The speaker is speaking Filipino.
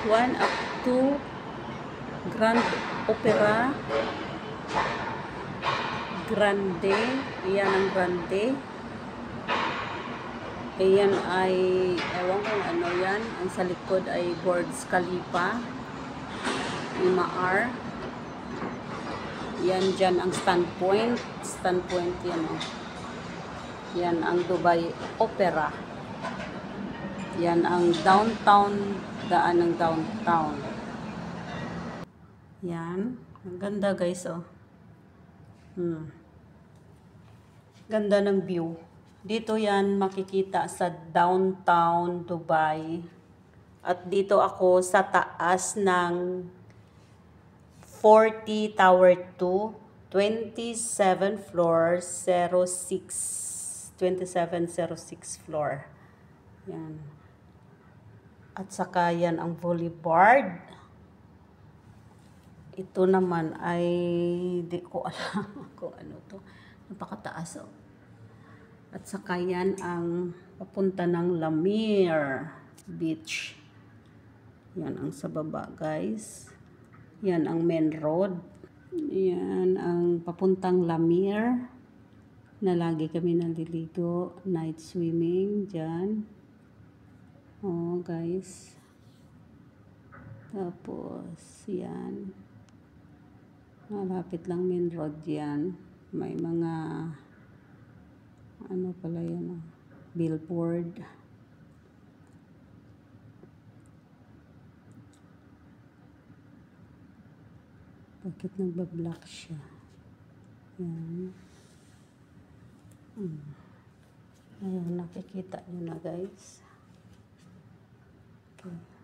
1 up to Grand Opera Grande. Iyan ang Grande. Ayan ay, ewan kung ano yan. Ang sa likod ay Burj Khalifa. Imaar. Yan dyan ang standpoint. Standpoint yan o. Yan ang Dubai Opera. Yan ang downtown. Daan ng downtown. Yan. Ang ganda guys o. Ganda ng view. Dito yan makikita sa downtown Dubai. At dito ako sa taas ng 40 Tower 2, 27 floor, 2706 floor. Yan. At saka yan ang boulevard. Ito naman ay di ko alam kung ano to. Napakataas oh. At saka yan ang papunta ng Lamir Beach. Yan ang sa baba guys. Yan ang main road. Yan ang papuntang Lamir. Na lagi kami naliligo. Night swimming dyan. Oh guys. Tapos yan. Malapit lang main road yan. May mga ano pala yan, billboard. Bakit nagbablock siya? Yan. Ayan, nakikita nyo na guys. Okay.